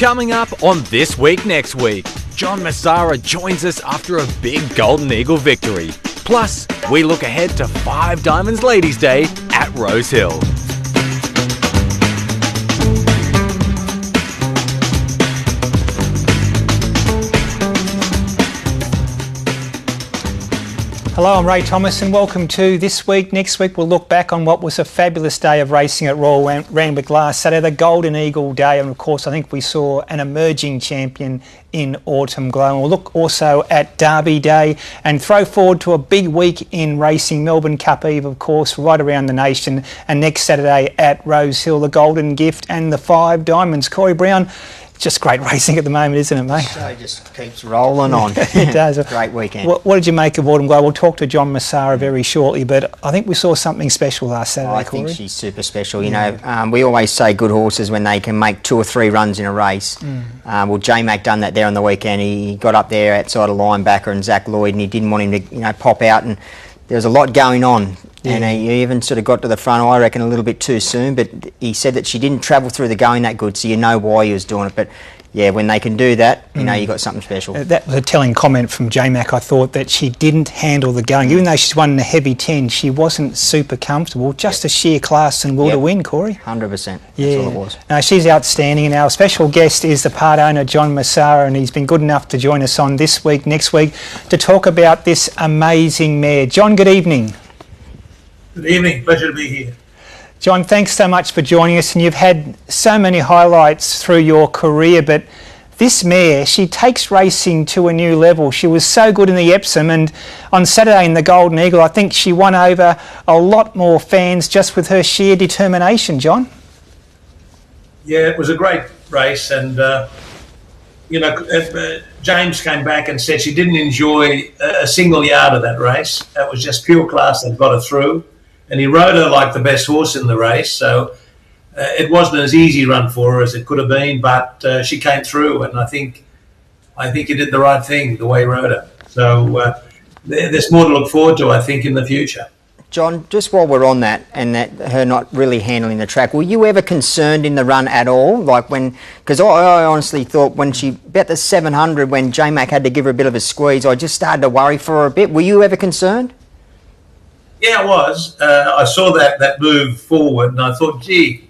Coming up on This Week Next Week, John Messara joins us after a big Golden Eagle victory. Plus, we look ahead to 5 Diamonds Ladies' Day at Rosehill. Hello, I'm Ray Thomas and welcome to This Week. Next week we'll look back on what was a fabulous day of racing at Royal Randwick last Saturday, the Golden Eagle Day, and of course I think we saw an emerging champion in Autumn Glow. And we'll look also at Derby Day and throw forward to a big week in racing, Melbourne Cup Eve of course, right around the nation, and next Saturday at Rosehill, the Golden Gift and the 5 Diamonds. Corey Brown, just great racing at the moment, isn't it, mate? So it just keeps rolling on. It does. Great weekend. What did you make of Autumn Glow? We'll talk to John Messara very shortly, but I think we saw something special last Saturday, Corey. I think she's super special. You know, we always say good horses when they can make 2 or 3 runs in a race. Well, J-Mac done that there on the weekend. He got up there outside a linebacker and Zach Lloyd, and he didn't want him to, pop out, and there was a lot going on. Yeah. And he even sort of got to the front, I reckon, a little bit too soon, but he said that she didn't travel through the going that good, so you know why he was doing it. But yeah, when they can do that, you know, you got something special. That was a telling comment from J-Mac, I thought, that she didn't handle the going. Even though she's won in a heavy 10, she wasn't super comfortable. Just a sheer class and will to win, Corey. 100%. Yeah. That's all it was. No, she's outstanding. And our special guest is the part owner, John Messara, and he's been good enough to join us on This Week Next Week to talk about this amazing mare. John, good evening. Good evening. Pleasure to be here. John, thanks so much for joining us, and you've had so many highlights through your career, but this mare, she takes racing to a new level. She was so good in the Epsom, and on Saturday in the Golden Eagle, I think she won over a lot more fans just with her sheer determination, John. Yeah, it was a great race, and James came back and said she didn't enjoy a single yard of that race. That was just pure class that got her through. And he rode her like the best horse in the race, so it wasn't as easy run for her as it could have been, but she came through, and I think he did the right thing the way he rode her. So there's more to look forward to, I think, in the future. John, just while we're on that, and that her not really handling the track, were you ever concerned in the run at all? Like because I honestly thought when she, about the 700, when J-Mac had to give her a bit of a squeeze, I just started to worry for her a bit. Were you ever concerned? Yeah, I was. I saw that move forward, and I thought, gee,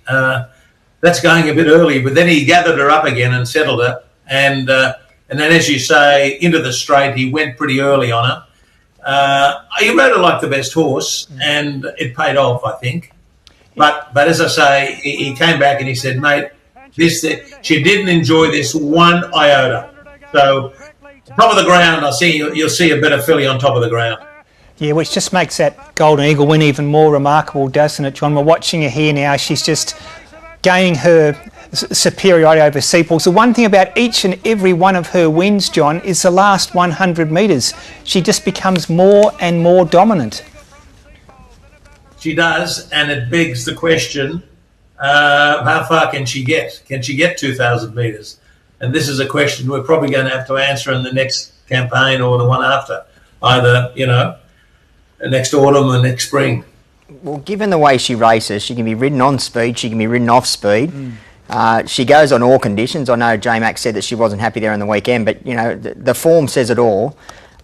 that's going a bit early. But then he gathered her up again and settled her. And then, as you say, into the straight, he went pretty early on her. He rode her like the best horse, and it paid off, I think. But as I say, he came back and he said, mate, she didn't enjoy this one iota. So, top of the ground, you'll see a better filly on top of the ground. Yeah, which just makes that Golden Eagle win even more remarkable, doesn't it, John? We're watching her here now. She's just gaining her superiority over Seapools. The one thing about each and every one of her wins, John, is the last 100 metres. She just becomes more and more dominant. She does, and it begs the question, how far can she get? Can she get 2,000 metres? And this is a question we're probably going to have to answer in the next campaign or the one after. Either, next autumn or next spring. Well, given the way she races, she can be ridden on speed, she can be ridden off speed. She goes on all conditions. I know J-Mac said that she wasn't happy there on the weekend, but, the form says it all.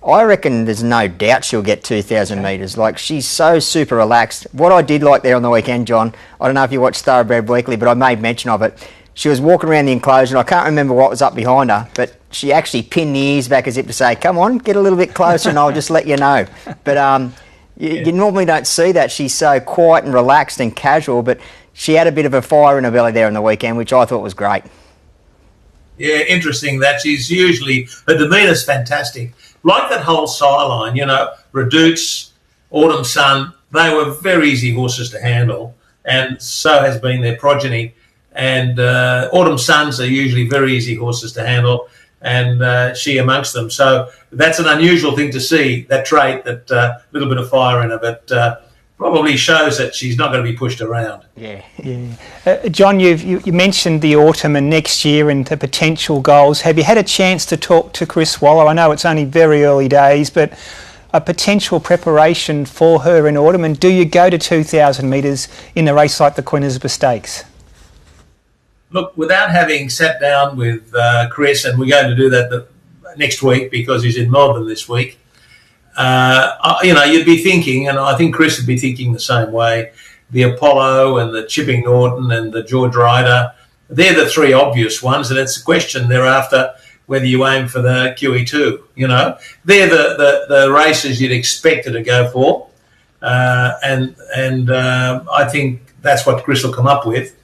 I reckon there's no doubt she'll get 2,000 metres. Like, she's so super relaxed. What I did like there on the weekend, John, I don't know if you watched Thoroughbred Weekly, but I made mention of it. She was walking around the enclosure, and I can't remember what was up behind her, but she actually pinned the ears back as if to say, come on, get a little bit closer and I'll just let you know. But you normally don't see that. She's so quiet and relaxed and casual, but she had a bit of a fire in her belly there on the weekend, which I thought was great. Yeah, interesting that she's usually, her demeanour's fantastic. Like that whole sideline, Redoutes, Autumn Sun, they were very easy horses to handle, and so has been their progeny. And Autumn Suns are usually very easy horses to handle, and she amongst them. So that's an unusual thing to see, that trait, that little bit of fire in her, but probably shows that she's not going to be pushed around. Yeah. John, you mentioned the autumn and next year and the potential goals. Have you had a chance to talk to Chris Waller? I know it's only very early days, but a potential preparation for her in autumn, and do you go to 2,000 metres in a race like the Queen Elizabeth Stakes? Look, without having sat down with Chris, and we're going to do that next week because he's in Melbourne this week, you'd be thinking, and I think Chris would be thinking the same way, the Apollo and the Chipping Norton and the George Ryder, they're the three obvious ones, and it's a question thereafter whether you aim for the QE2. They're the races you'd expect her to go for, and I think that's what Chris will come up with.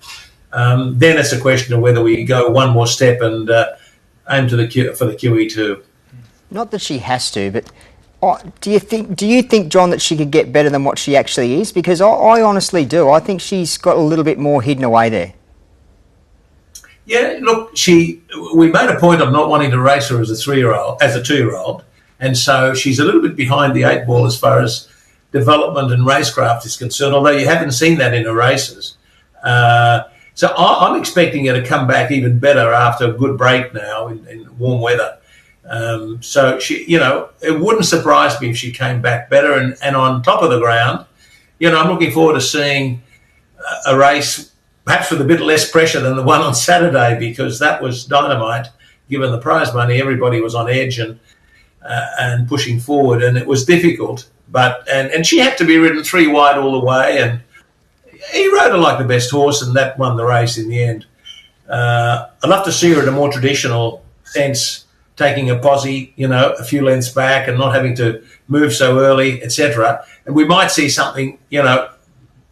Then it's a question of whether we go one more step and aim for the QE2. Not that she has to, but do you think, John, that she could get better than what she actually is? Because I honestly do. I think she's got a little bit more hidden away there. Yeah, look, we made a point of not wanting to race her as a 2-year-old, and so she's a little bit behind the 8 ball as far as development and racecraft is concerned, although you haven't seen that in her races. So I'm expecting her to come back even better after a good break now in warm weather. So it wouldn't surprise me if she came back better and on top of the ground. I'm looking forward to seeing a race perhaps with a bit less pressure than the one on Saturday, because that was dynamite. Given the prize money, everybody was on edge and pushing forward, and it was difficult. But and she had to be ridden 3 wide all the way, and he rode her like the best horse, and that won the race in the end. I'd love to see her in a more traditional sense, taking a posse, a few lengths back and not having to move so early, etc. And we might see something,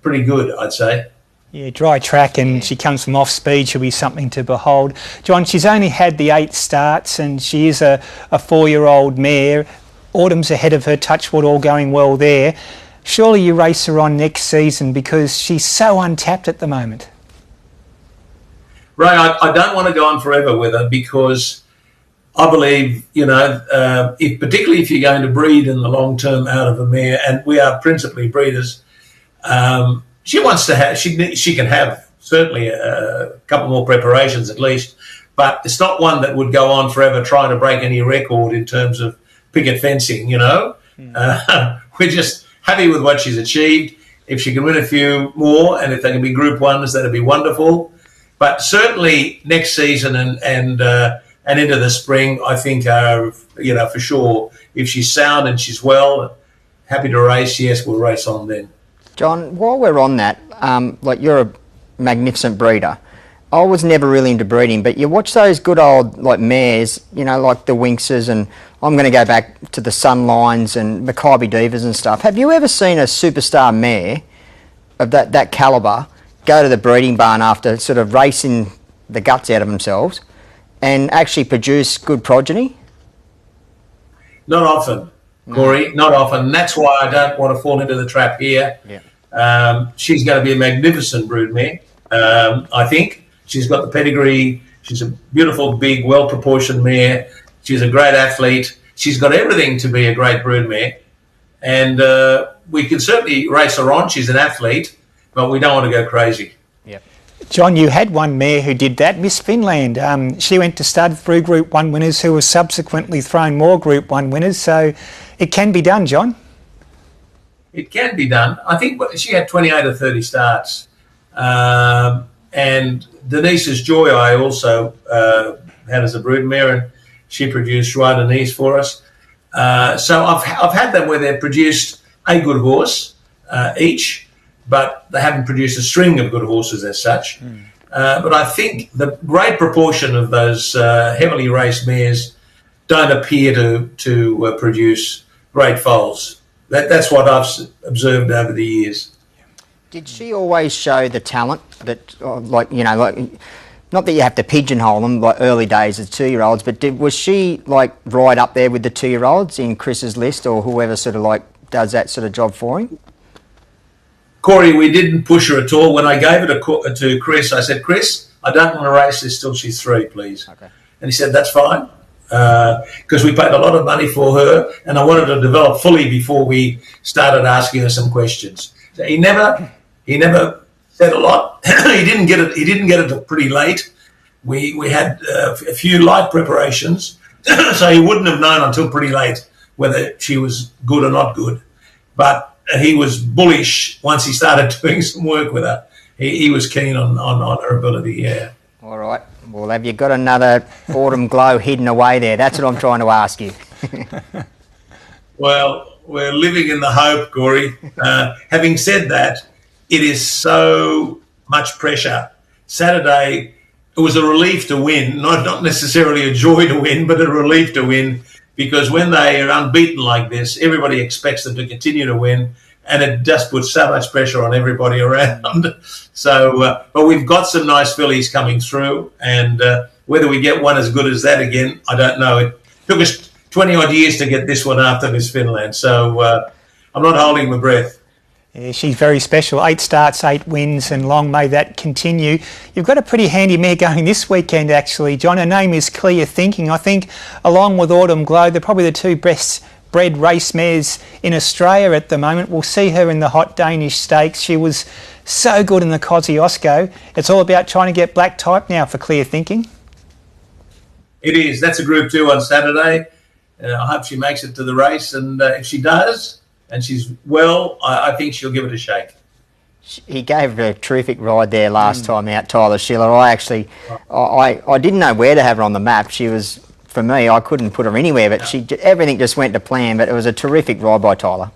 pretty good, I'd say. Yeah, dry track, and she comes from off speed. She'll be something to behold. John, she's only had the 8 starts, and she is a 4-year-old mare. Autumn's ahead of her, touchwood, all going well there. Surely you race her on next season because she's so untapped at the moment. Ray, I don't want to go on forever with her because I believe, particularly if you're going to breed in the long term out of a mare, and we are principally breeders, she wants to have, she can have certainly a couple more preparations at least, but it's not one that would go on forever trying to break any record in terms of picket fencing, We're just happy with what she's achieved. If she can win a few more, and if they can be Group 1s, that'd be wonderful. But certainly next season and into the spring, I think, for sure, if she's sound and she's well, happy to race, yes, we'll race on then. John, while we're on that, you're a magnificent breeder. I was never really into breeding, but you watch those good old mares, like the Winxes, and I'm going to go back to the Sunlines and Maccabi Divas and stuff. Have you ever seen a superstar mare of that calibre go to the breeding barn after sort of racing the guts out of themselves and actually produce good progeny? Not often, Corey, not often. That's why I don't want to fall into the trap here. Yeah. She's going to be a magnificent broodmare, I think. She's got the pedigree. She's a beautiful, big, well-proportioned mare. She's a great athlete. She's got everything to be a great broodmare. And we can certainly race her on. She's an athlete, but we don't want to go crazy. Yep. John, you had one mare who did that, Miss Finland. She went to stud through Group 1 winners who were subsequently thrown more Group 1 winners. So it can be done, John. It can be done. I think she had 28 or 30 starts. And Denise's Joy I also had as a broodmare, and she produced Roi Denise for us. So I've had them where they've produced a good horse each, but they haven't produced a string of good horses as such. But I think the great proportion of those heavily raced mares don't appear to produce great foals. That's what I've observed over the years. Did she always show the talent that, not that you have to pigeonhole them like early days as 2-year-olds, but was she right up there with the 2-year-olds in Chris's list, or whoever sort of does that sort of job for him? Corey, we didn't push her at all. When I gave it to Chris, I said, Chris, I don't want to race this till she's 3, please. Okay. And he said, that's fine, because we paid a lot of money for her, and I wanted to develop fully before we started asking her some questions. So he never said a lot. He didn't get it till pretty late. We had a few light preparations, so he wouldn't have known until pretty late whether she was good or not good. But he was bullish once he started doing some work with her. He was keen on her ability, yeah. Well, All right. Well, have you got another Autumn Glow hidden away there? That's what I'm trying to ask you. Well, we're living in the hope, Corey. Having said that, it is so much pressure. Saturday, it was a relief to win, not necessarily a joy to win, but a relief to win, because when they are unbeaten like this, everybody expects them to continue to win, and it just puts so much pressure on everybody around. So, but we've got some nice fillies coming through, and whether we get one as good as that again, I don't know. It took us 20-odd years to get this one after Miss Finland, so I'm not holding my breath. Yeah, she's very special. 8 starts, 8 wins, and long may that continue. You've got a pretty handy mare going this weekend, actually, John. Her name is Clear Thinking. I think, along with Autumn Glow, they're probably the two best bred race mares in Australia at the moment. We'll see her in the Hot Danish Stakes. She was so good in the Kosciuszko. It's all about trying to get black type now for Clear Thinking. It is. That's a Group 2 on Saturday. I hope she makes it to the race, and if she does, and she's well, I think she'll give it a shake. He gave her a terrific ride there last time out, Tyler Schiller. I didn't know where to have her on the map. She was, for me, I couldn't put her anywhere, but everything just went to plan. But it was a terrific ride by Tyler.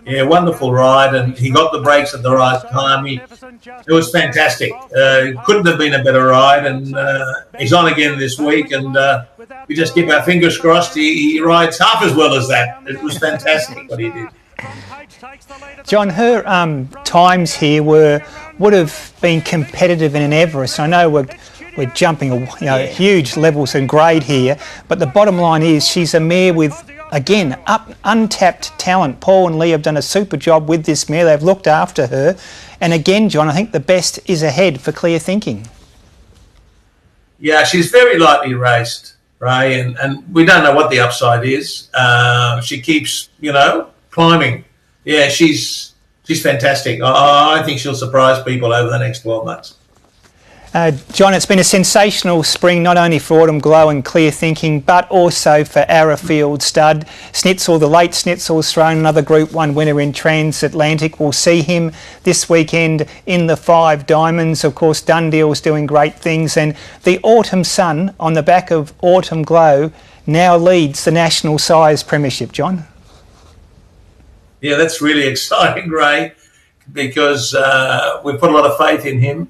Yeah, wonderful ride, and he got the brakes at the right time. It was fantastic. Couldn't have been a better ride, and he's on again this week, and we just keep our fingers crossed he rides half as well as that. It was fantastic what he did. John, her times here would have been competitive in an Everest. I know we're jumping huge levels in grade here, but the bottom line is she's a mare with, again, untapped talent. Paul and Lee have done a super job with this mare. They've looked after her. And again, John, I think the best is ahead for Clear Thinking. Yeah, she's very lightly raced, Ray, and we don't know what the upside is. She keeps, climbing. Yeah, she's fantastic. I think she'll surprise people over the next 12 months. John, it's been a sensational spring, not only for Autumn Glow and Clear Thinking, but also for Arrowfield Stud. Snitzel, the late Snitzel's thrown another Group 1 winner in Transatlantic. We'll see him this weekend in the 5 Diamonds. Of course, Dundeal's doing great things, and the Autumn Sun on the back of Autumn Glow now leads the National Sires Premiership, John. Yeah, that's really exciting, Ray, because we put a lot of faith in him.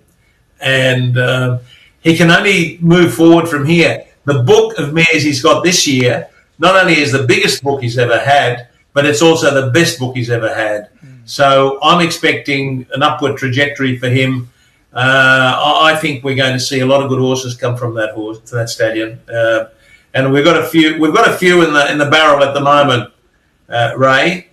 And he can only move forward from here. The book of mares he's got this year not only is the biggest book he's ever had, but it's also the best book he's ever had. So I'm expecting an upward trajectory for him. I think we're going to see a lot of good horses come from that stallion. And we've got a few in the barrel at the moment, Ray.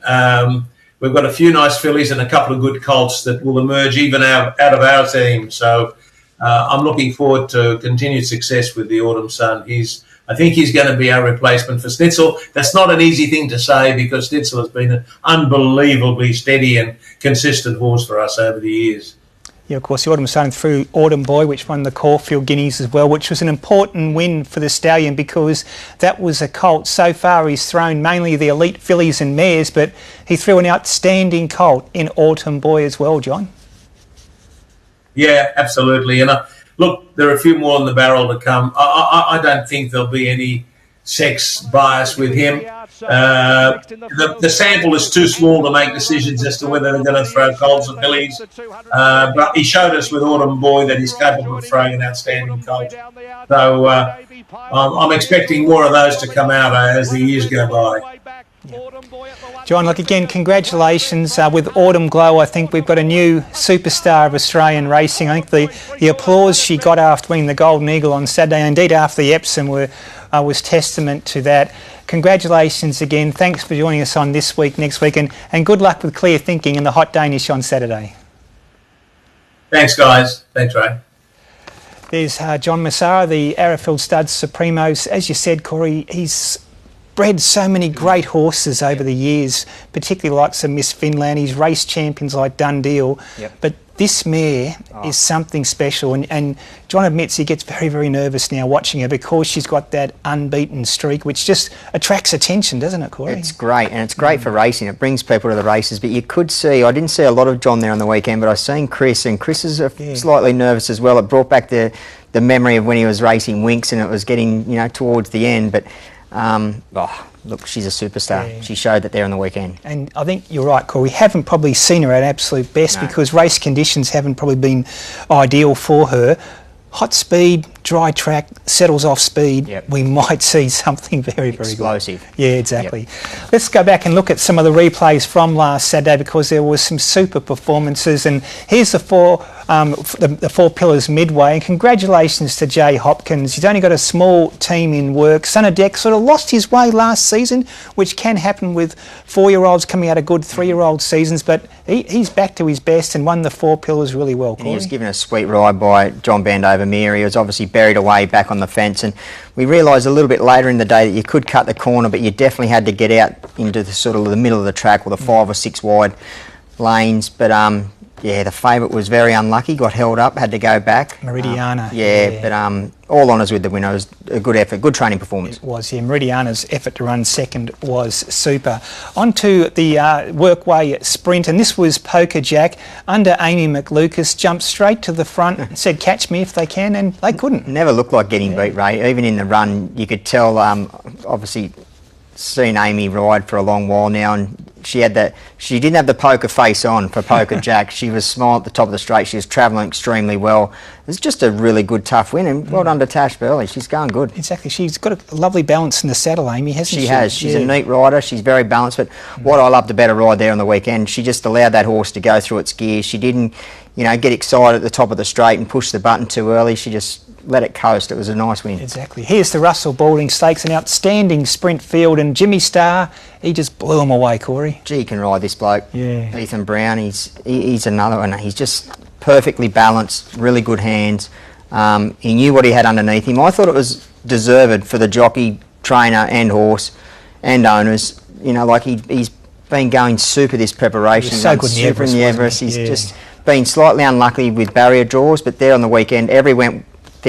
We've got a few nice fillies and a couple of good colts that will emerge even out of our team. So I'm looking forward to continued success with the Autumn Sun. I think he's going to be our replacement for Snitzel. That's not an easy thing to say because Snitzel has been an unbelievably steady and consistent horse for us over the years. Yeah, of course, the Autumn Sun through Autumn Boy, which won the Caulfield Guineas as well, which was an important win for the stallion because that was a colt. So far he's thrown mainly the elite fillies and mares, but he threw an outstanding colt in Autumn Boy as well, John. Yeah, absolutely. And look, there are a few more in the barrel to come. I don't think there'll be any sex bias with him. The sample is too small to make decisions as to whether they're going to throw colts or fillies. But he showed us with Autumn Boy that he's capable of throwing an outstanding colt. So I'm expecting more of those to come out as the years go by. John, look, again, congratulations with Autumn Glow. I think we've got a new superstar of Australian racing. I think the applause she got after winning the Golden Eagle on Saturday, and indeed after the Epsom, was testament to that. Congratulations again. Thanks for joining us on This Week, Next Week, and good luck with Clear Thinking and the Hot Danish on Saturday. Thanks, guys. Thanks, Ray. There's John Messara, the Arrowfield Stud Supremos. As you said, Corey, he's bred so many great horses over the years, particularly like some Miss Finland. He's raced champions like Dundeal. Yep. But This mare is something special, and John admits he gets very, very nervous now watching her because she's got that unbeaten streak, which just attracts attention, doesn't it, Corey? It's great, and it's great for racing. It brings people to the races, but you could see, I didn't see a lot of John there on the weekend, but I seen Chris, and Chris is slightly nervous as well. It brought back the memory of when he was racing Winx, and it was getting, towards the end, but look, she's a superstar. Yeah. She showed that there on the weekend. And I think you're right, Corey. We haven't probably seen her at absolute best because race conditions haven't probably been ideal for her. Hot speed, dry track, settles off speed, we might see something very, very explosive. Good. Yeah, exactly. Yep. Let's go back and look at some of the replays from last Saturday because there was some super performances. And here's the four pillars midway. And congratulations to Jay Hopkins. He's only got a small team in work. Son of Deck sort of lost his way last season, which can happen with 4-year-olds coming out of good 3-year-old seasons. But he's back to his best and won the four pillars really well, Corey. And he was given a sweet ride by John Bandover-Mere. He was obviously buried away back on the fence, and we realised a little bit later in the day that you could cut the corner, but you definitely had to get out into the sort of the middle of the track or the 5 or 6 wide lanes. But the favourite was very unlucky, got held up, had to go back. Meridiana. But all honours with the winner. It was a good effort, good training performance. It was, Meridiana's effort to run second was super. On to the workway sprint, and this was Poker Jack under Amy McLucas, jumped straight to the front and said, catch me if they can, and they couldn't. Never looked like getting beat, Ray. Even in the run, you could tell, obviously, seen Amy ride for a long while now, and she didn't have the poker face on for Poker Jack. She was smiling at the top of the straight. She was travelling extremely well. It was just a really good, tough win, and well done to Tash Burley. She's going good. Exactly. She's got a lovely balance in the saddle, Amy, hasn't she? She has. She's a neat rider. She's very balanced, but what I loved about her ride there on the weekend, she just allowed that horse to go through its gears. She didn't, get excited at the top of the straight and push the button too early. She just let it coast. It was a nice win. Exactly. Here's the Russell Balding Stakes, an outstanding sprint field, and Jimmy Starr, he just blew him away, Corey. Gee, he can ride this bloke. Yeah. Ethan Brown, he's another one. He's just perfectly balanced, really good hands. He knew what he had underneath him. I thought it was deserved for the jockey, trainer and horse and owners. He's been going super this preparation. He was so good in the Everest. He's just been slightly unlucky with barrier draws, but there on the weekend, everything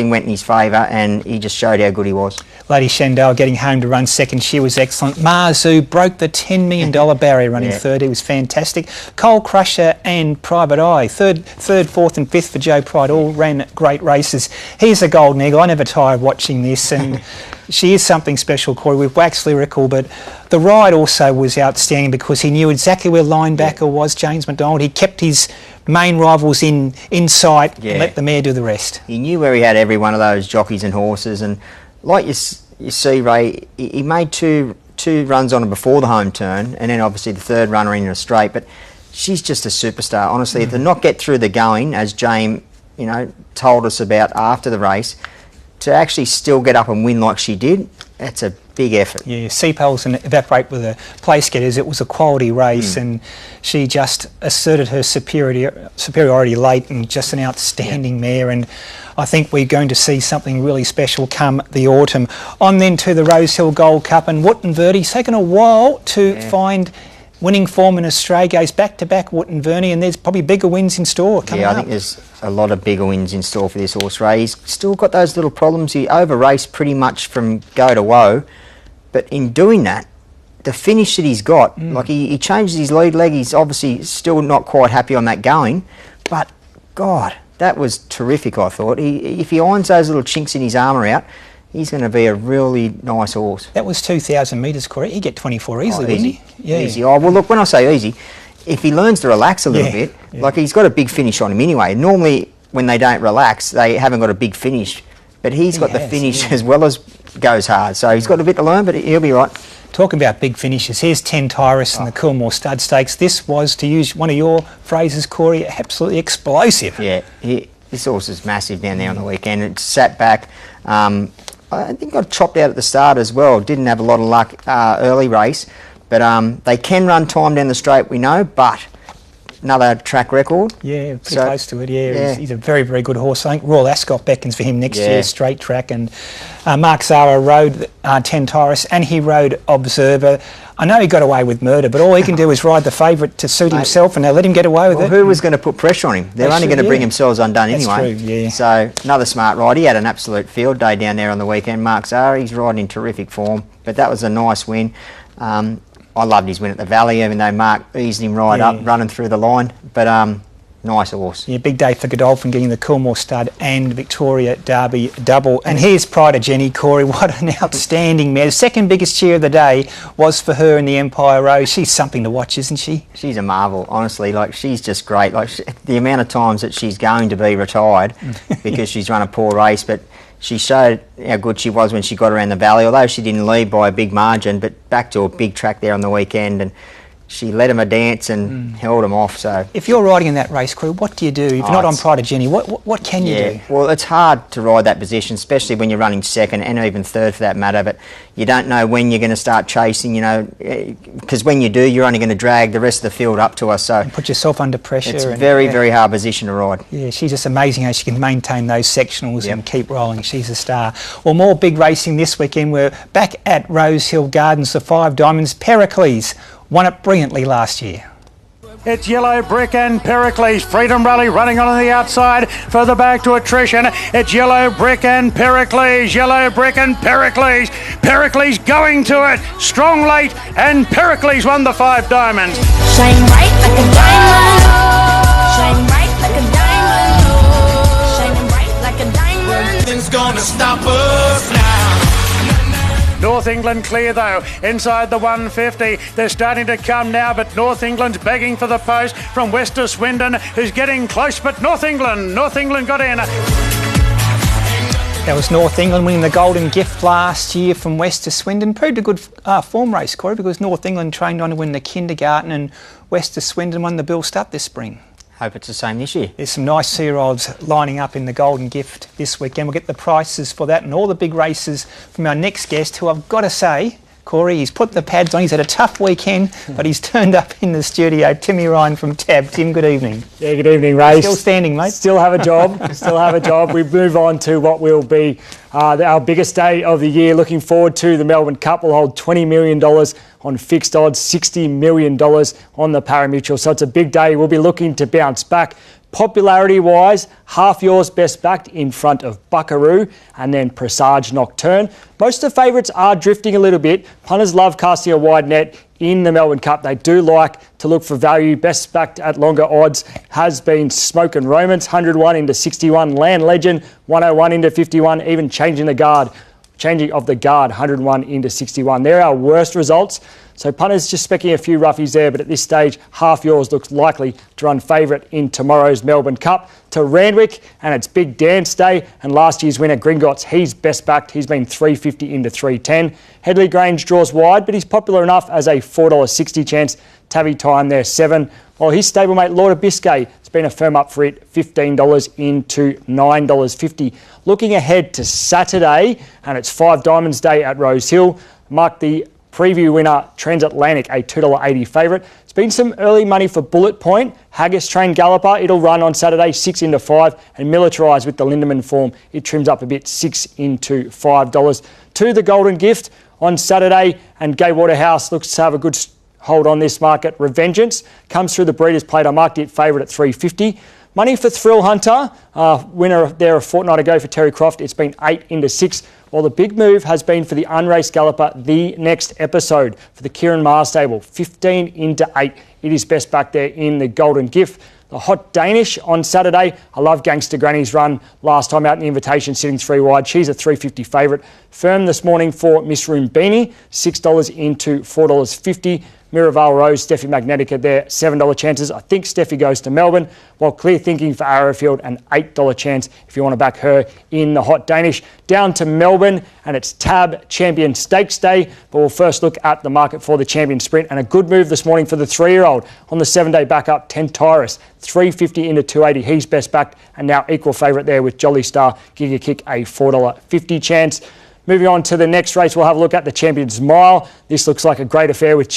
went in his favour, and he just showed how good he was. Lady Shandell getting home to run second. She was excellent. Marzu broke the $10 million barrier running third. He was fantastic. Coal Crusher and Private Eye. Third, fourth and fifth for Joe Pride. All ran great races. Here's a Golden Eagle. I never tired watching this, and she is something special, Corey. We've waxed lyrical, but the ride also was outstanding because he knew exactly where linebacker was, James McDonald. He kept his main rivals in sight and let the mare do the rest. He knew where he had every one of those jockeys and horses, and like you see, Ray, he made two runs on her before the home turn, and then obviously the third runner in a straight, but she's just a superstar. Honestly, to not get through the going, as James, told us about after the race, to actually still get up and win like she did, that's a big effort. Yeah, Seapoles and Evaporate were the place getters. It was a quality race, and she just asserted her superiority late, and just an outstanding mare. And I think we're going to see something really special come the autumn. On then to the Rosehill Gold Cup, and Wotton-Verdi's taken a while to find winning form in Australia. Goes back-to-back Wotton-Verdi, and there's probably bigger wins in store coming up. I think there's a lot of bigger wins in store for this horse, Ray. He's still got those little problems. He over-raced pretty much from go to woe, but in doing that, the finish that he's got, he changes his lead leg. He's obviously still not quite happy on that going, but God, that was terrific, I thought. If he irons those little chinks in his armour out, he's going to be a really nice horse. That was 2,000 metres, Corey. He'd get 24 easily, wouldn't he? Yeah. Easy. Oh, well, look, when I say easy, if he learns to relax a little bit, he's got a big finish on him anyway. Normally, when they don't relax, they haven't got a big finish. But he's got the finish as well as goes hard. So he's got a bit to learn, but he'll be right. Talking about big finishes, here's 10 Tyrus and the Coolmore Stud Stakes. This was, to use one of your phrases, Corey, absolutely explosive. Yeah, this horse is massive down there on the weekend. It sat back. I think got chopped out at the start as well. Didn't have a lot of luck early race, but they can run time down the straight, we know, but another track record. Yeah, pretty close to it, yeah. He's a very, very good horse. I think Royal Ascot beckons for him next year, straight track. And Mark Zara rode 10 Tyrus and he rode Observer. I know he got away with Murder, but all he can do is ride the favourite to suit himself, and they let him get away with it. Who was going to put pressure on him? They're only going to bring themselves undone anyway. That's true, yeah. So, another smart ride. He had an absolute field day down there on the weekend. Mark Zara, he's riding in terrific form, but that was a nice win. I loved his win at the Valley, even though Mark eased him right up, running through the line. But nice horse. Yeah, big day for Godolphin getting the Coolmore Stud and Victoria Derby double. And here's Pride of Jenny, Corey. What an outstanding mare. The second biggest cheer of the day was for her in the Empire Rose. She's something to watch, isn't she? She's a marvel, honestly. Like, she's just great. Like, the amount of times that she's going to be retired because she's run a poor race, but she showed how good she was when she got around the Valley, although she didn't lead by a big margin, but back to a big track there on the weekend, and she led him a dance and held him off. So, if you're riding in that race, Corey, what do you do? If you're not on Pride of Jenny, what can you do? Well, it's hard to ride that position, especially when you're running second and even third for that matter, but you don't know when you're going to start chasing, you know, because when you do, you're only going to drag the rest of the field up to us. So, and put yourself under pressure. It's a very hard position to ride. Yeah, she's just amazing how she can maintain those sectionals and keep rolling. She's a star. Well, more big racing this weekend. We're back at Rosehill Gardens, the 5 Diamonds. Pericles won it brilliantly last year. It's Yellow Brick and Pericles. Freedom Rally running on the outside. Further back to attrition. It's Yellow Brick and Pericles. Yellow Brick and Pericles. Pericles going to it. Strong late, and Pericles won the 5 Diamonds. Shine bright like a diamond. Shine bright like a diamond. Shining bright like a diamond. Nothing's gonna stop us now. North England clear though, inside the 150. They're starting to come now, but North England's begging for the post from West to Swindon, who's getting close, but North England got in. That was North England winning the Golden Gift last year from West to Swindon. Proved a good form race, Corey, because North England trained on to win the Kindergarten and West to Swindon won the Bill Stud this spring. Hope it's the same this year. There's some nice 2-year-olds lining up in the Golden Gift this weekend. We'll get the prices for that and all the big races from our next guest, who I've got to say, Corey, he's put the pads on. He's had a tough weekend, but he's turned up in the studio. Timmy Ryan from Tab. Tim, good evening. Yeah, good evening, Ray. Still standing, mate. Still have a job. We move on to what will be our biggest day of the year. Looking forward to the Melbourne Cup. We'll hold $20 million on fixed odds, $60 million on the pari-mutuel. So it's a big day. We'll be looking to bounce back. Popularity-wise, Half Yours best backed in front of Buckaroo and then Presage Nocturne. Most of the favourites are drifting a little bit. Punters love casting a wide net in the Melbourne Cup. They do like to look for value. Best backed at longer odds has been Smoke and Romance, 101 into 61. Land Legend, 101 into 51, even changing of the guard, 101 into 61. They're our worst results. So punters just specking a few roughies there, but at this stage, Half Yours looks likely to run favourite in tomorrow's Melbourne Cup to Randwick, and it's Big Dance Day, and last year's winner, Gringotts, he's best backed. He's been 350 into 310. Headley Grange draws wide, but he's popular enough as a $4.60 chance. Tabby Time there, 7. While his stablemate, Lord of Biscay, it's been a firm up for it, $15 into $9.50. Looking ahead to Saturday, and it's 5 Diamonds Day at Rosehill. Mark the preview winner, Transatlantic, a $2.80 favourite. It's been some early money for Bullet Point. Haggis Train Galloper, it'll run on Saturday, 6 into 5. And Militarised with the Lindemann form, it trims up a bit, 6 into $5. To the Golden Gift on Saturday, and Gay Waterhouse looks to have a good hold on this market. Revengeance comes through the Breeders' Plate. I marked it favourite at $3.50. Money for Thrill Hunter, winner there a fortnight ago for Terry Croft. It's been 8 into 6. Well, the big move has been for the unraced galloper, The Next Episode, for the Kieran Maher stable, 15 into 8. It is best back there in the Golden Gift. The Hot Danish on Saturday. I love Gangster Granny's run last time out in the invitation, sitting 3 wide. She's a $3.50 favourite. Firm this morning for Miss Roombeanie, $6 into $4.50. Miraval Rose, Steffi Magnetica there, $7 chances. I think Steffi goes to Melbourne, while Clear Thinking for Arrowfield, an $8 chance if you want to back her in the Hot Danish. Down to Melbourne, and it's Tab Champion Stakes Day, but we'll first look at the market for the Champion Sprint, and a good move this morning for the 3-year-old on the 7-day backup, 10 Tyrus, $3.50 into $2.80. He's best backed, and now equal favourite there with Jolly Star, Giga Kick, a $4.50 chance. Moving on to the next race, we'll have a look at the Champions Mile. This looks like a great affair with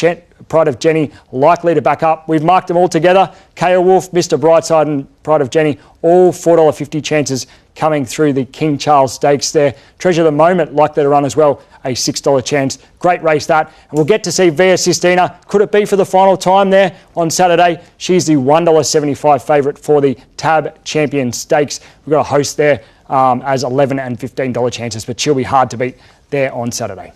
Pride of Jenny likely to back up. We've marked them all together. KO Wolf, Mr. Brightside and Pride of Jenny, all $4.50 chances coming through the King Charles Stakes there. Treasure of the Moment likely to run as well, a $6 chance. Great race that. And we'll get to see Via Sistina. Could it be for the final time there on Saturday? She's the $1.75 favourite for the Tab Champion Stakes. We've got a host there as $11 and $15 chances, but she'll be hard to beat there on Saturday.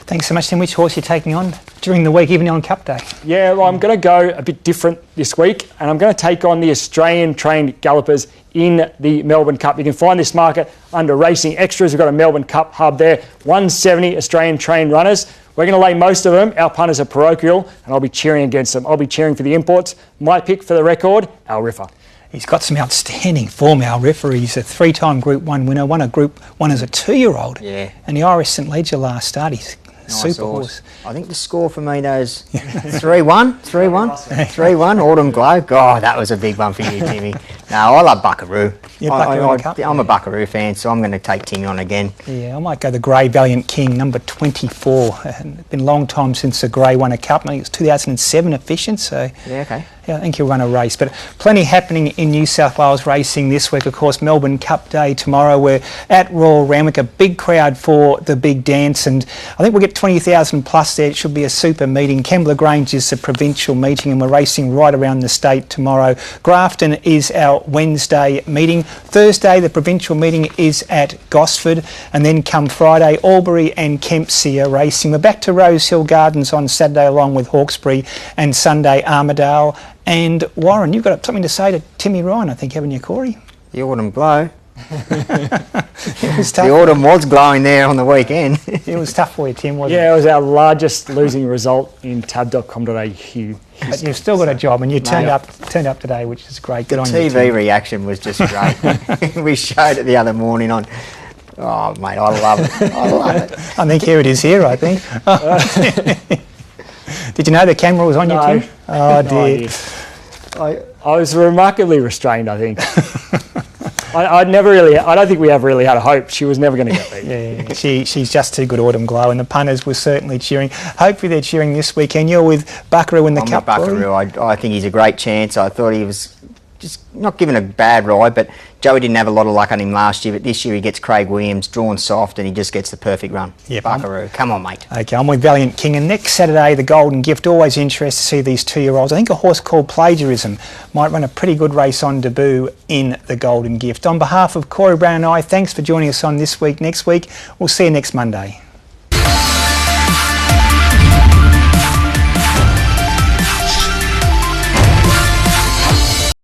Thanks so much, Tim. Which horse are you taking on during the week, even on Cup Day? Yeah, well, I'm going to go a bit different this week, and I'm going to take on the Australian-trained gallopers in the Melbourne Cup. You can find this market under Racing Extras. We've got a Melbourne Cup hub there. 170 Australian-trained runners. We're going to lay most of them. Our punters are parochial, and I'll be cheering against them. I'll be cheering for the imports. My pick for the record, Al Riffa. He's got some outstanding form, our referee. He's a 3-time Group 1 winner, won a Group 1 as a 2-year-old. Yeah. And the Irish St Leger last start, he's Nice super horse. I think the score for me is 3-1, 3-1, Autumn Glow. God, that was a big one for you, Timmy. No, I love Buckaroo. I'm a Buckaroo fan, so I'm going to take Timmy on again. Yeah, I might go the Grey Valiant King, number 24. It's been a long time since the Grey won a cup. I think it's 2007 efficient, so... Yeah, okay. Yeah, I think he'll run a race. But plenty happening in New South Wales racing this week. Of course, Melbourne Cup Day tomorrow. We're at Royal Randwick, a big crowd for the big dance, and I think we'll get 20,000 plus there. It should be a super meeting. Kembla Grange is the provincial meeting, and we're racing right around the state tomorrow. Grafton is our Wednesday meeting. Thursday, the provincial meeting is at Gosford, and then come Friday, Albury and Kempsey are racing. We're back to Rosehill Gardens on Saturday, along with Hawkesbury, and Sunday, Armidale. And Warren, you've got something to say to Timmy Ryan, I think, haven't you, Corey? The Autumn Glow. It was tough. The autumn was glowing there on the weekend. It was tough for you, Tim, wasn't it? Yeah, it was our largest losing result in tab.com.au. But you've still got a job, and you turned up today, which is great. Good on you, TV Tim. reaction was just great. We showed it the other morning on... Oh, mate, I love it. I love it. I think here it is here, I think. Did you know the camera was on you, Tim? Oh, dear. I was remarkably restrained, I think. I don't think we ever really had a hope. She was never going to get beat. Yeah, she's just too good, Autumn Glow, and the punters were certainly cheering. Hopefully they're cheering this weekend. You're with Buckaroo in the Cup. I'm with Buckaroo. I think he's a great chance. I thought he was just not given a bad ride, but Joey didn't have a lot of luck on him last year, but this year he gets Craig Williams drawn soft and he just gets the perfect run. Yep, Buckaroo, come on, mate. Okay, I'm with Valiant King, and next Saturday, the Golden Gift. Always interested to see these 2-year-olds. I think a horse called Plagiarism might run a pretty good race on debut in the Golden Gift. On behalf of Corey Brown and I, thanks for joining us on This Week. Next week, we'll see you next Monday.